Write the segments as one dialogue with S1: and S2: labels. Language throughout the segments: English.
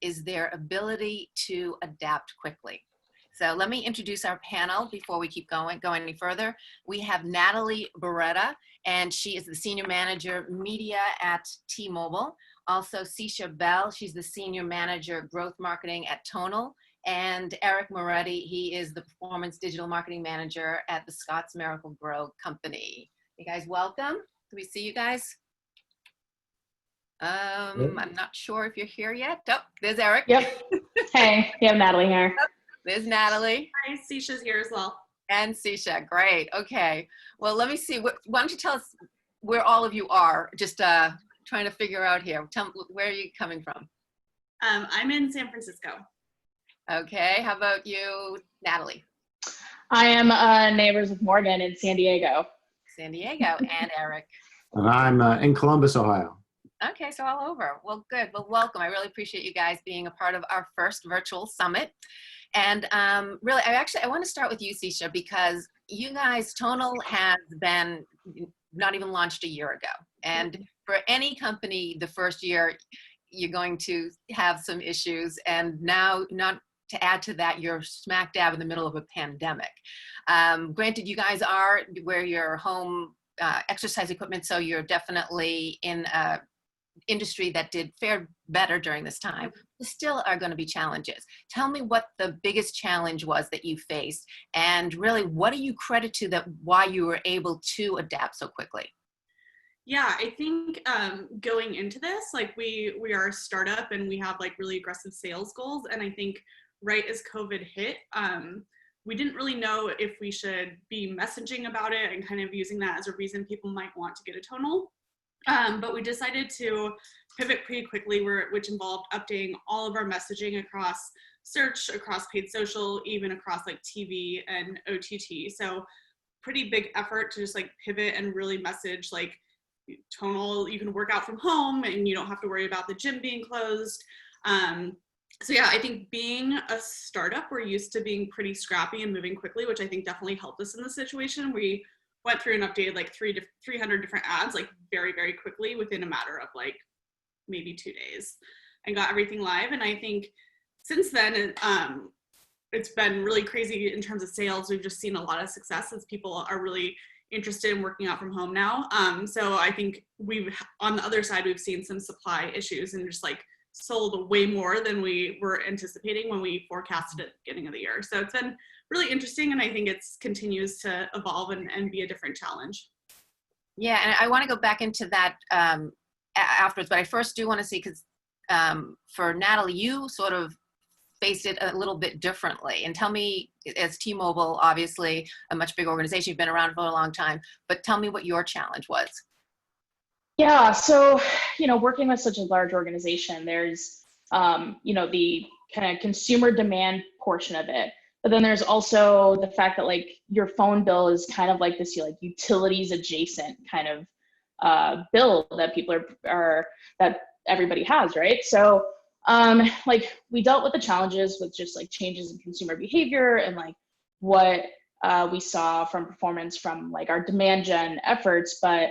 S1: is their ability to adapt quickly. So let me introduce our panel before we keep going any further. We have Natalie Barreda, and she is the Senior Manager Media at T-Mobile. Also Sichia Bell, she's the Senior Manager Growth Marketing at Tonal. And Eric Moretti, he is the Performance Digital Marketing Manager at the Scott's Miracle-Gro company. You guys welcome. Do we see you guys? I'm not sure if you're here yet. Oh, there's Eric.
S2: Yep. Hey, you have Natalie here.
S1: Oh, there's Natalie.
S3: Hi, Sichia's here as well.
S1: And Sichia, great. Okay. Well, let me see. Why don't you tell us where all of you are? Just trying to figure out here. Tell me, where are you coming from?
S3: I'm in San Francisco.
S1: Okay. How about you, Natalie?
S2: I am neighbors with Morgan in San Diego.
S1: San Diego. And Eric?
S4: And I'm in Columbus, Ohio.
S1: Okay, so all over. Well, good. Well, welcome. I really appreciate you guys being a part of our first virtual summit. And really, I want to start with you, Sichia, because you guys, Tonal has been not even launched a year ago. And for any company, the first year, you're going to have some issues. And now, not to add to that, you're smack dab in the middle of a pandemic. Granted, you guys are where your home exercise equipment, so you're definitely in a industry that did fare better during this time. There still are going to be challenges. Tell me what the biggest challenge was that you faced, and really, what do you credit to that why you were able to adapt so quickly?
S3: Yeah, I think going into this, like we are a startup and we have like really aggressive sales goals. And I think right as COVID hit, we didn't really know if we should be messaging about it and kind of using that as a reason people might want to get a Tonal. But we decided to pivot pretty quickly, which involved updating all of our messaging across search, across paid social, even across like TV and OTT. So pretty big effort to just like pivot and really message like Tonal, you can work out from home and you don't have to worry about the gym being closed. So yeah, I think being a startup, we're used to being pretty scrappy and moving quickly, which I think definitely helped us in this situation. We went through and updated like 300 different ads, like very, very quickly within a matter of like maybe 2 days, and got everything live. And I think since then, it's been really crazy in terms of sales. We've just seen a lot of success as people are really interested in working out from home now. So I think on the other side, we've seen some supply issues and just like sold way more than we were anticipating when we forecasted at the beginning of the year. So it's been really interesting, and I think it continues to evolve and be a different challenge.
S1: Yeah, and I want to go back into that afterwards, but I first do want to see, because for Natalie, you sort of faced it a little bit differently. And tell me, as T-Mobile, obviously a much bigger organization, you've been around for a long time, but tell me what your challenge was.
S2: Yeah, so, working with such a large organization, there's, the kind of consumer demand portion of it. But then there's also the fact that like your phone bill is kind of like this like utilities adjacent kind of bill that people that everybody has, right? So like we dealt with the challenges with just like changes in consumer behavior and like what we saw from performance from like our demand gen efforts, but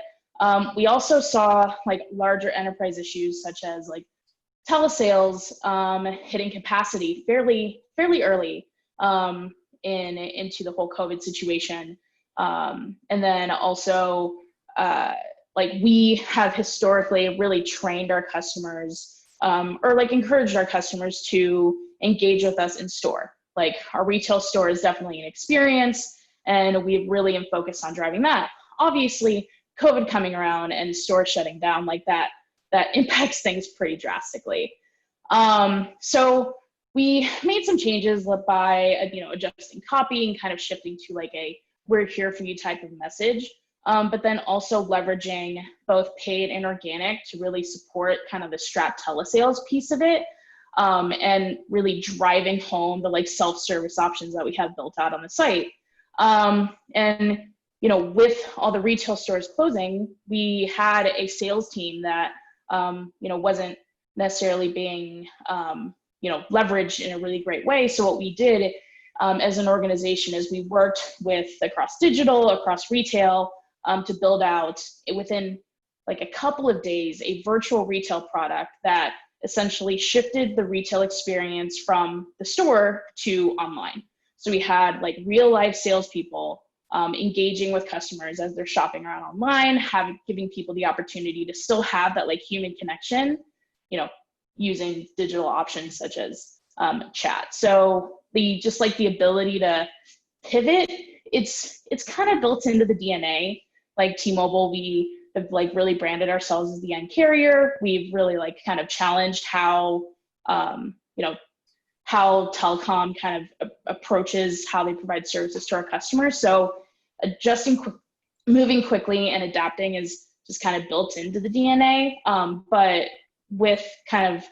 S2: we also saw like larger enterprise issues such as like telesales hitting capacity fairly early into the whole COVID situation. And then also like we have historically really trained our customers or like encouraged our customers to engage with us in store. Like our retail store is definitely an experience, and we really am focused on driving that. Obviously, COVID coming around and stores shutting down like that impacts things pretty drastically. So we made some changes by adjusting copy and kind of shifting to like a "we're here for you" type of message, but then also leveraging both paid and organic to really support kind of the strat telesales piece of it, and really driving home the like self-service options that we have built out on the site. And with all the retail stores closing, we had a sales team that wasn't necessarily being leveraged in a really great way. So what we did as an organization is we worked with across digital, across retail, to build out within like a couple of days a virtual retail product that essentially shifted the retail experience from the store to online. So we had like real life salespeople engaging with customers as they're shopping around online, giving people the opportunity to still have that like human connection, you know, using digital options such as chat. So the ability to pivot, it's kind of built into the DNA. Like T-Mobile, we have like really branded ourselves as the end carrier. We've really like kind of challenged how how telecom kind of approaches how they provide services to our customers. So moving quickly and adapting is just kind of built into the DNA. But with kind of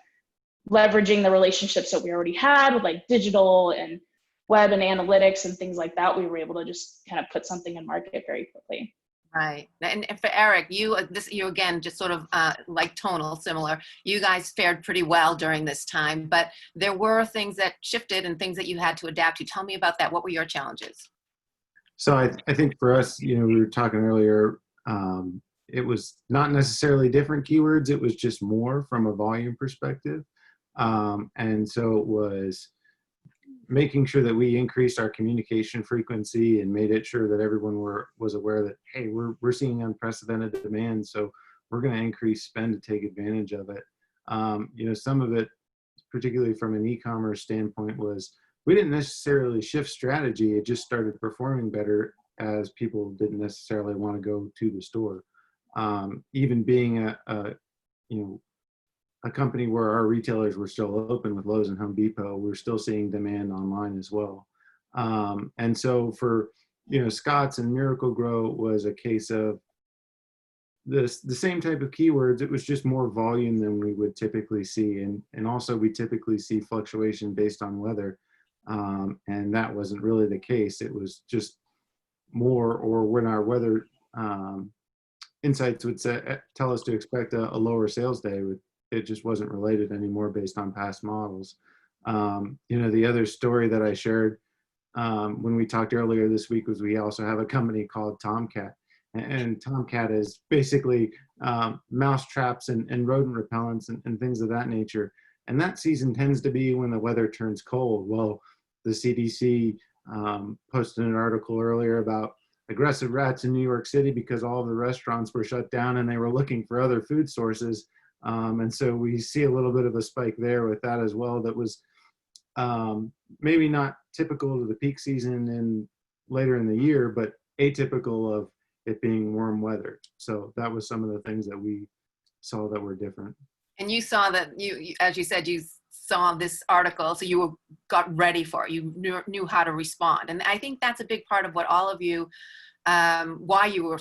S2: leveraging the relationships that we already had with like digital and web and analytics and things like that, we were able to just kind of put something in market very quickly.
S1: Right. And for Eric, you again, just sort of like Tonal, similar, you guys fared pretty well during this time, but there were things that shifted and things that you had to adapt to. Tell me about that. What were your challenges?
S4: So I think for us, we were talking earlier, it was not necessarily different keywords. It was just more from a volume perspective. And so it was making sure that we increased our communication frequency and made it sure that everyone was aware that, hey, we're seeing unprecedented demand, so we're going to increase spend to take advantage of it. Some of it, particularly from an e-commerce standpoint, was we didn't necessarily shift strategy. It just started performing better as people didn't necessarily want to go to the store. Even being a company where our retailers were still open with Lowe's and Home Depot, we're still seeing demand online as well. And so for, Scott's and Miracle-Gro was a case of the same type of keywords. It was just more volume than we would typically see. And also we typically see fluctuation based on weather. And that wasn't really the case. It was just more, or when our weather insights would tell us to expect a lower sales day, it just wasn't related anymore based on past models. The other story that I shared when we talked earlier this week was we also have a company called Tomcat. And Tomcat is basically mouse traps and rodent repellents and things of that nature. And that season tends to be when the weather turns cold. Well, the CDC posted an article earlier about aggressive rats in New York City because all of the restaurants were shut down and they were looking for other food sources. And so we see a little bit of a spike there with that as well. That was maybe not typical of the peak season and later in the year, but atypical of it being warm weather. So that was some of the things that we saw that were different. And
S1: you saw that you as you said, you saw this article, so you got ready for it. You knew how to respond. And I think that's a big part of what all of you, why you were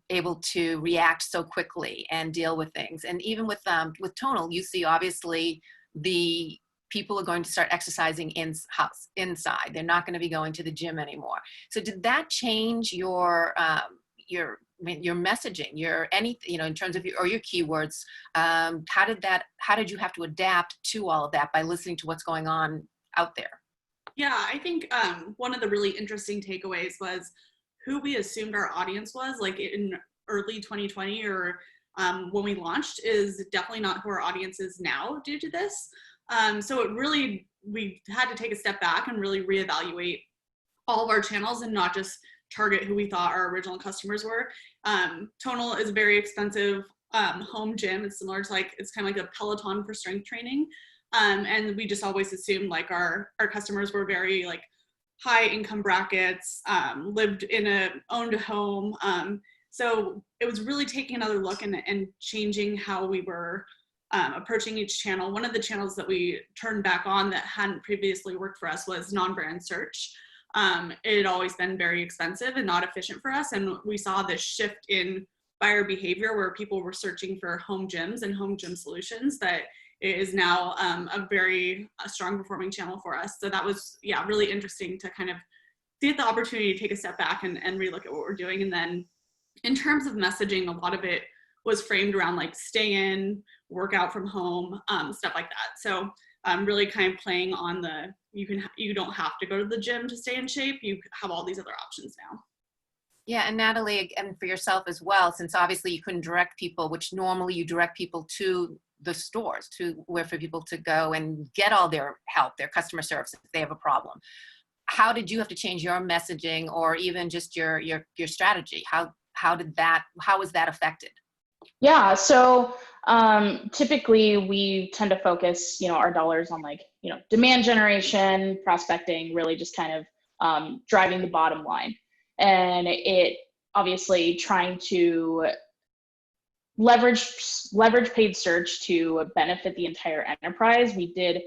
S1: able to react so quickly and deal with things. And even with Tonal, you see obviously the people are going to start exercising inside. They're not going to be going to the gym anymore. So did that change your messaging, in terms of your keywords? How did you have to adapt to all of that by listening to what's going on out there?
S3: Yeah, I think one of the really interesting takeaways was who we assumed our audience was, like in early 2020 or when we launched, is definitely not who our audience is now due to this. So we had to take a step back and really reevaluate all of our channels and not just target who we thought our original customers were. Tonal is a very expensive home gym. It's similar to it's kind of like a Peloton for strength training. And we just always assumed our customers were very high income brackets, lived in owned a home. So it was really taking another look and changing how we were approaching each channel. One of the channels that we turned back on that hadn't previously worked for us was non-brand search. It had always been very expensive and not efficient for us. And we saw this shift in buyer behavior where people were searching for home gyms and home gym solutions that it is now a very strong performing channel for us. So that was, really interesting to kind of see the opportunity to take a step back and relook at what we're doing. And then in terms of messaging, a lot of it was framed around stay in, work out from home, stuff like that. So really kind of playing on you don't have to go to the gym to stay in shape. You have all these other options now.
S1: Yeah, and Natalie, and for yourself as well, since obviously you couldn't direct people, which normally you direct people to the stores, to where for people to go and get all their help, their customer service if they have a problem. How did you have to change your messaging, or even just your strategy? How was that affected?
S2: Yeah, so typically we tend to focus, our dollars on demand generation, prospecting, really just kind of driving the bottom line. And it obviously trying to leverage paid search to benefit the entire enterprise. We did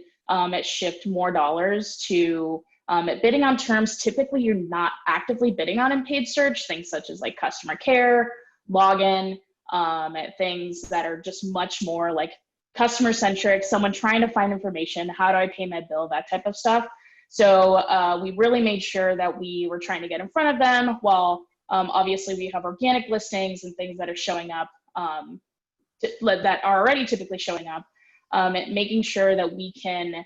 S2: shift more dollars to bidding on terms typically you're not actively bidding on in paid search, things such as like customer care, login, things that are just much more like customer centric, someone trying to find information, how do I pay my bill, that type of stuff. So we really made sure that we were trying to get in front of them, while obviously we have organic listings and things that are showing up that are already typically showing up, and making sure that we can,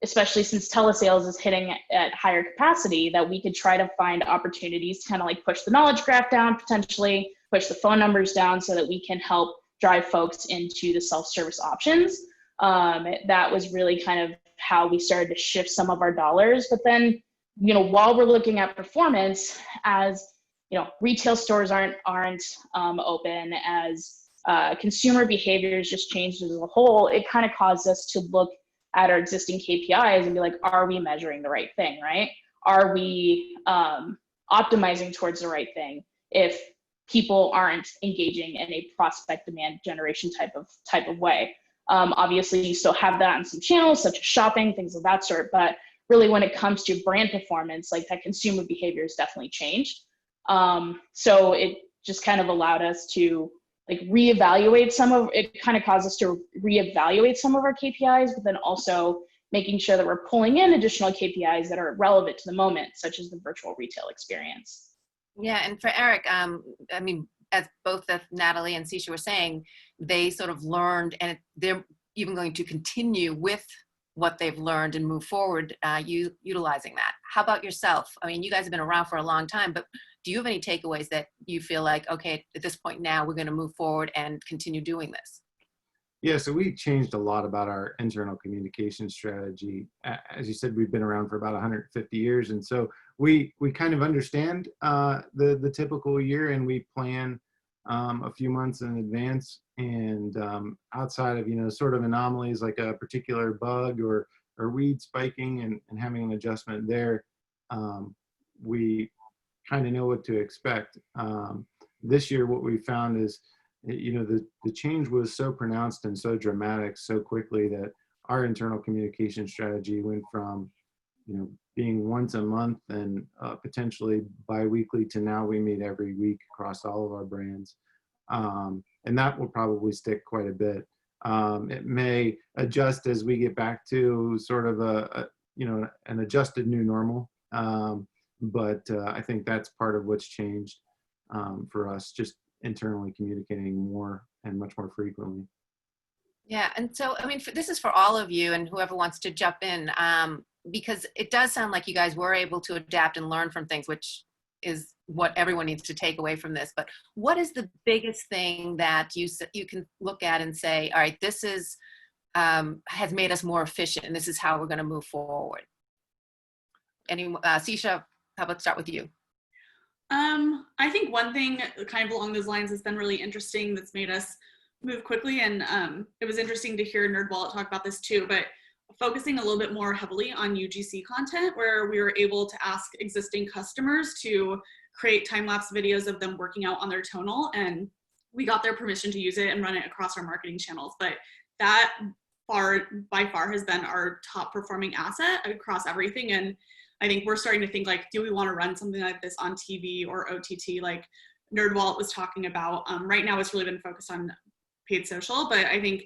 S2: especially since telesales is hitting at higher capacity, that we could try to find opportunities to kind of like push the knowledge graph down, potentially push the phone numbers down, so that we can help drive folks into the self-service options. That was really kind of how we started to shift some of our dollars. But then, while we're looking at performance, as retail stores aren't open, as consumer behaviors just changed as a whole, it kind of caused us to look at our existing KPIs and be like, are we measuring the right thing, right? Are we optimizing towards the right thing if people aren't engaging in a prospect demand generation type of way? Obviously, you still have that on some channels, such as shopping, things of that sort. But really, when it comes to brand performance, like that consumer behavior has definitely changed. So it just kind of allowed us to reevaluate it kind of caused us to reevaluate some of our KPIs, but then also making sure that we're pulling in additional KPIs that are relevant to the moment, such as the virtual retail experience.
S1: Yeah, and for Eric, I mean, as both Natalie and Sichia were saying, they sort of learned, and they're even going to continue with what they've learned and move forward, utilizing that. How about yourself? I mean, you guys have been around for a long time, but do you have any takeaways that you feel like, okay, at this point now we're going to move forward and continue doing this?
S4: Yeah, so we changed a lot about our internal communication strategy. As you said, we've been around for about 150 years. And so we kind of understand the typical year, and we plan a few months in advance. And outside of, sort of anomalies like a particular bug or weed spiking and having an adjustment there, we kind of know what to expect. This year, what we found is, the change was so pronounced and so dramatic so quickly that our internal communication strategy went from, being once a month and potentially bi-weekly to now we meet every week across all of our brands. And that will probably stick quite a bit. It may adjust as we get back to sort of an adjusted new normal. But I think that's part of what's changed for us, just internally communicating more and much more frequently.
S1: Yeah, and so, I mean, this is for all of you and whoever wants to jump in, because it does sound like you guys were able to adapt and learn from things, which is what everyone needs to take away from this. But what is the biggest thing that you can look at and say, all right, this is has made us more efficient, and this is how we're going to move forward? Sichia, how about start with you?
S3: I think one thing kind of along those lines has been really interesting that's made us move quickly, and it was interesting to hear NerdWallet talk about this too, but focusing a little bit more heavily on UGC content, where we were able to ask existing customers to create time-lapse videos of them working out on their Tonal, and we got their permission to use it and run it across our marketing channels. But that by far has been our top performing asset across everything. And I think we're starting to think like, do we want to run something like this on TV or OTT, like NerdWallet was talking about? Right now it's really been focused on paid social, but I think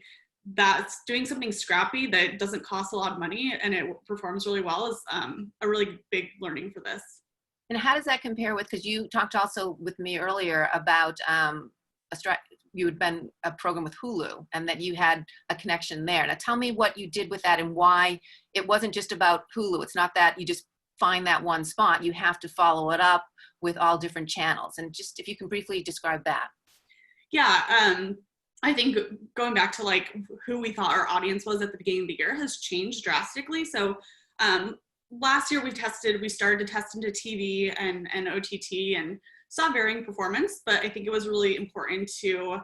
S3: that's doing something scrappy that doesn't cost a lot of money and it performs really well is a really big learning for this.
S1: And how does that compare with, because you talked also with me earlier about you had been a program with Hulu and that you had a connection there. Now tell me what you did with that and why it wasn't just about Hulu. It's not that you just find that one spot. You have to follow it up with all different channels. And just if you can briefly describe that.
S3: Yeah, I think going back to like who we thought our audience was at the beginning of the year has changed drastically. So last year we started to test into TV and OTT and saw varying performance, but I think it was really important to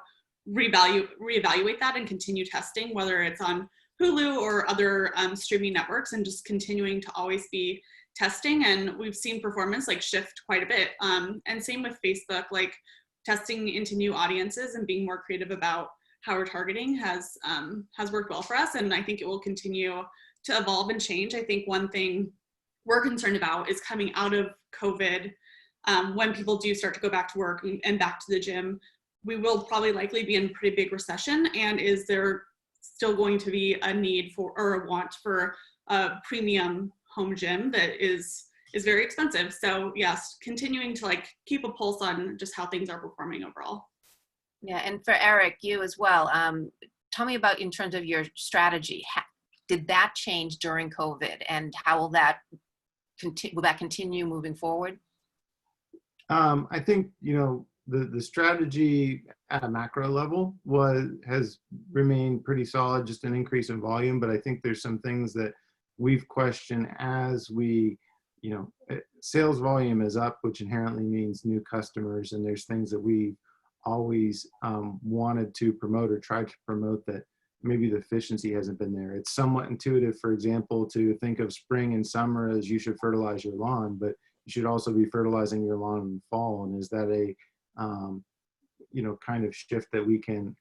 S3: reevaluate that and continue testing, whether it's on Hulu or other streaming networks, and just continuing to always be testing. And we've seen performance like shift quite a bit. And same with Facebook, like testing into new audiences and being more creative about how we're targeting has worked well for us. And I think it will continue to evolve and change. I think one thing we're concerned about is coming out of COVID, when people do start to go back to work and back to the gym, we will probably likely be in a pretty big recession. And is there still going to be a need for, or a want for, a premium home gym that is very expensive? So yes, continuing to like keep a pulse on just how things are performing overall.
S1: Yeah, and for Eric, you as well. Tell me about in terms of your strategy. Did that change during COVID, and how will that continue moving forward?
S4: I think, you know, the strategy at a macro level has remained pretty solid, just an increase in volume. But I think there's some things that we've questioned as we, you know, sales volume is up, which inherently means new customers. And there's things that we always wanted to promote or tried to promote that maybe the efficiency hasn't been there. It's somewhat intuitive, for example, to think of spring and summer as you should fertilize your lawn, but you should also be fertilizing your lawn in the fall. And is that a you know, kind of shift that we can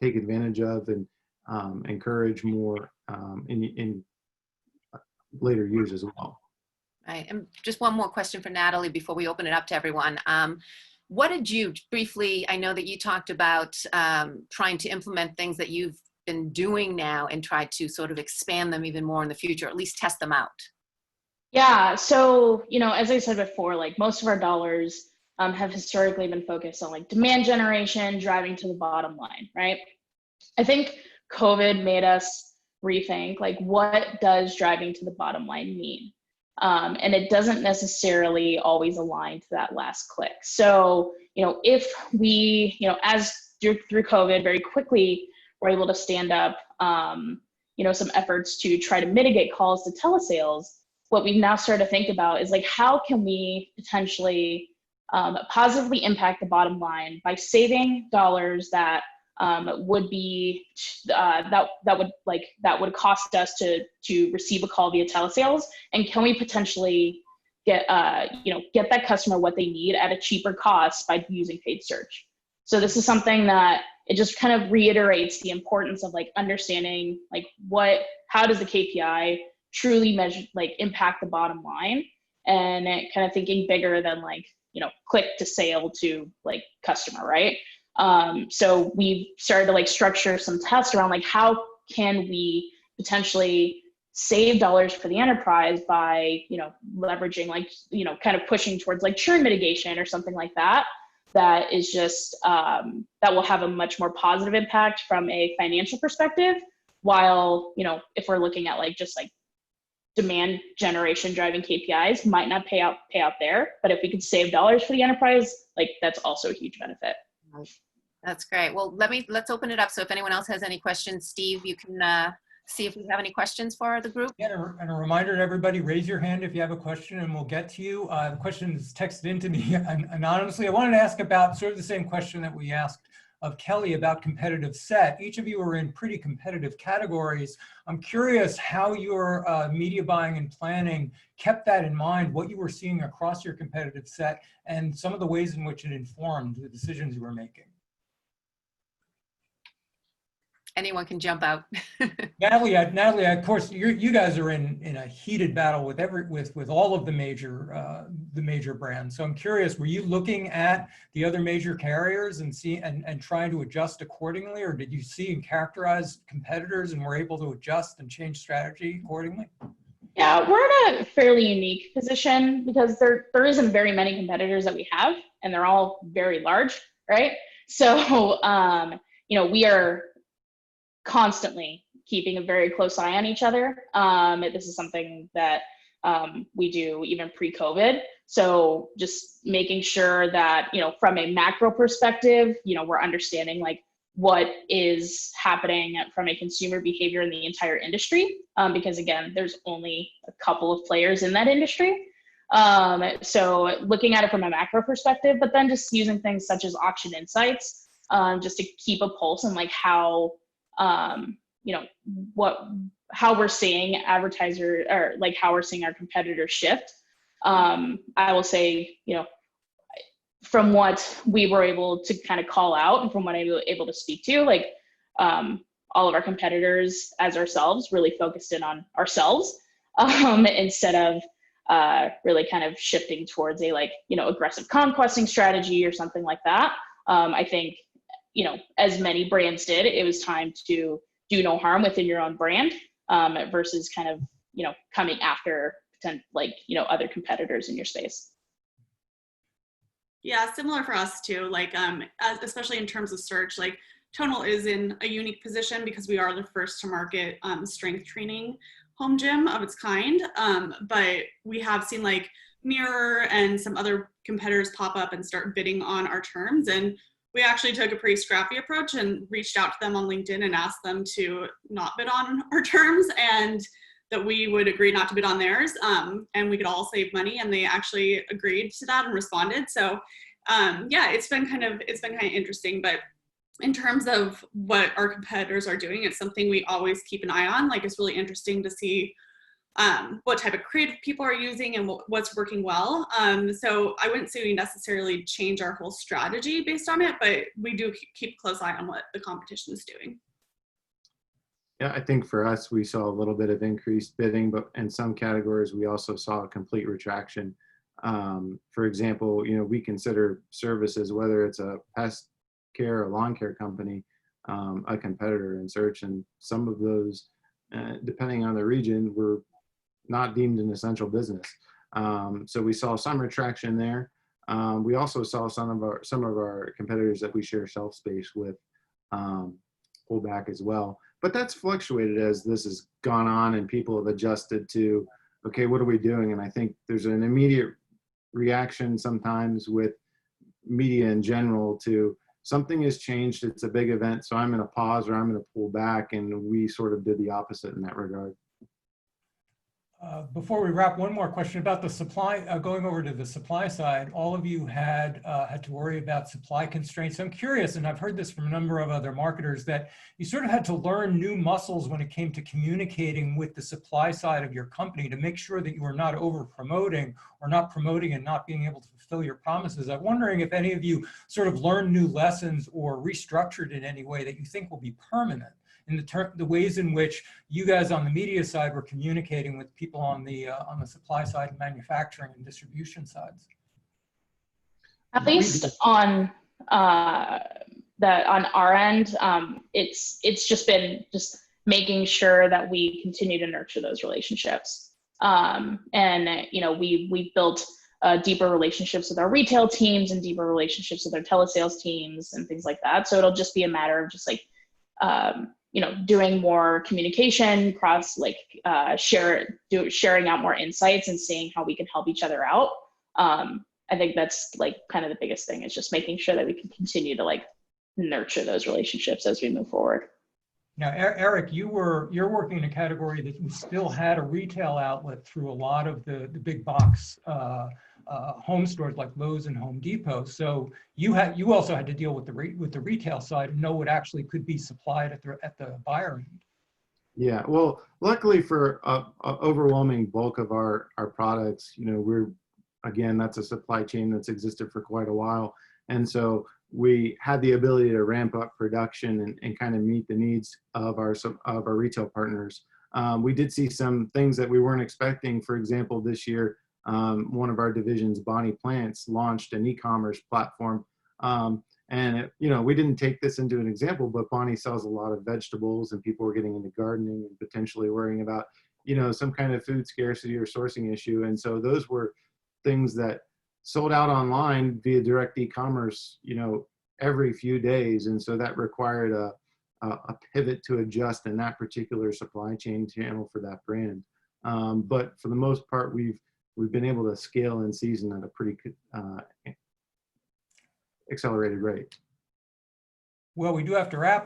S4: take advantage of and encourage more in later years as well?
S1: Right. And just one more question for Natalie before we open it up to everyone. What did you briefly, I know that you talked about trying to implement things that you've been doing now and try to sort of expand them even more in the future, or at least test them out.
S2: Yeah, so, you know, as I said before, like most of our dollars have historically been focused on like demand generation, driving to the bottom line, right? I think COVID made us rethink, like, what does driving to the bottom line mean? And it doesn't necessarily always align to that last click. So, you know, if we, you know, as through COVID very quickly, we're able to stand up, you know, some efforts to try to mitigate calls to telesales, what we've now started to think about is like, how can we potentially positively impact the bottom line by saving dollars that would be that would cost us to receive a call via telesales, and can we potentially get get that customer what they need at a cheaper cost by using paid search? So this is something that it just kind of reiterates the importance of like understanding like how does the KPI truly measure, like, impact the bottom line, and kind of thinking bigger than like, you know, click to sale to like customer, right? So we've started to like structure some tests around like, how can we potentially save dollars for the enterprise by, you know, leveraging like, you know, kind of pushing towards like churn mitigation or something like that. That is just, that will have a much more positive impact from a financial perspective, while, you know, if we're looking at like just like demand generation driving KPIs might not pay out there, but if we could save dollars for the enterprise, like that's also a huge benefit.
S1: That's great. Well, let's open it up. So if anyone else has any questions, Steve, you can see if we have any questions for the group.
S5: Yeah, and a reminder to everybody, raise your hand if you have a question and we'll get to you. The question is texted in to me anonymously. I wanted to ask about sort of the same question that we asked of Kelly about competitive set. Each of you are in pretty competitive categories. I'm curious how your media buying and planning kept that in mind, what you were seeing across your competitive set, and some of the ways in which it informed the decisions you were making.
S1: Anyone can jump out.
S5: Natalie, of course, you guys are in a heated battle with all of the major brands. So I'm curious, were you looking at the other major carriers and trying to adjust accordingly, or did you see and characterize competitors and were able to adjust and change strategy accordingly?
S2: Yeah, we're in a fairly unique position because there isn't very many competitors that we have, and they're all very large, right? So, you know, we are constantly keeping a very close eye on each other. This is something that we do even pre-COVID. So just making sure that, you know, from a macro perspective, you know, we're understanding like what is happening from a consumer behavior in the entire industry, because again, there's only a couple of players in that industry. So looking at it from a macro perspective, but then just using things such as auction insights, just to keep a pulse on like how, how we're seeing advertiser, or like how we're seeing our competitors shift. I will say, from what we were able to kind of call out and from what I was able to speak to, like all of our competitors as ourselves really focused in on ourselves, instead of really kind of shifting towards a aggressive conquesting strategy or something like that. I think, as many brands did, it was time to do no harm within your own brand, versus kind of, coming after other competitors in your space.
S3: Yeah, similar for us too. Like, especially in terms of search, like Tonal is in a unique position because we are the first to market strength training home gym of its kind. But we have seen like Mirror and some other competitors pop up and start bidding on our terms. And we actually took a pretty scrappy approach and reached out to them on LinkedIn and asked them to not bid on our terms, and that we would agree not to bid on theirs, and we could all save money. And they actually agreed to that and responded. So yeah, it's been kind of interesting. But in terms of what our competitors are doing, it's something we always keep an eye on. Like, it's really interesting to see what type of creative people are using and what's working well. So I wouldn't say we necessarily change our whole strategy based on it, but we do keep a close ime on what the competition is doing.
S4: Yeah, I think for us, we saw a little bit of increased bidding, but in some categories, we also saw a complete retraction. For example, we consider services, whether it's a pest care or lawn care company, a competitor in search, and some of those, depending on the region, were not deemed an essential business. So we saw some retraction there. We also saw some of our competitors that we share shelf space with pull back as well. But that's fluctuated as this has gone on and people have adjusted to, okay, what are we doing? And I think there's an immediate reaction sometimes with media in general to something has changed. It's a big event, so I'm going to pause or I'm going to pull back. And we sort of did the opposite in that regard.
S5: Before we wrap, one more question about the supply, going over to the supply side. All of you had to worry about supply constraints. I'm curious, and I've heard this from a number of other marketers, that you sort of had to learn new muscles when it came to communicating with the supply side of your company to make sure that you were not over promoting or not promoting and not being able to fulfill your promises. I'm wondering if any of you sort of learned new lessons or restructured in any way that you think will be permanent in the ways in which you guys on the media side were communicating with people on the supply side, manufacturing and distribution sides.
S2: At least on our end, it's just been making sure that we continue to nurture those relationships. And we built deeper relationships with our retail teams and deeper relationships with our telesales teams and things like that. So it'll just be a matter of just doing more communication, sharing out more insights and seeing how we can help each other out. I think that's kind of the biggest thing, is just making sure that we can continue to nurture those relationships as we move forward.
S5: Now, Eric, you're working in a category that you still had a retail outlet through a lot of the big box home stores like Lowe's and Home Depot. So you also had to deal with the retail side and know what actually could be supplied at the buyer end. Yeah,
S4: well, luckily for a overwhelming bulk of our products, that's a supply chain that's existed for quite a while, and so we had the ability to ramp up production and kind of meet the needs of our retail partners. We did see some things that we weren't expecting. For example, this year, one of our divisions, Bonnie Plants, launched an e-commerce platform. We didn't take this into an example, but Bonnie sells a lot of vegetables, and people were getting into gardening and potentially worrying about, some kind of food scarcity or sourcing issue. And so those were things that sold out online via direct e-commerce, every few days. And so that required a pivot to adjust in that particular supply chain channel for that brand. But for the most part, we've been able to scale in season at a pretty accelerated rate.
S5: Well, we do have to wrap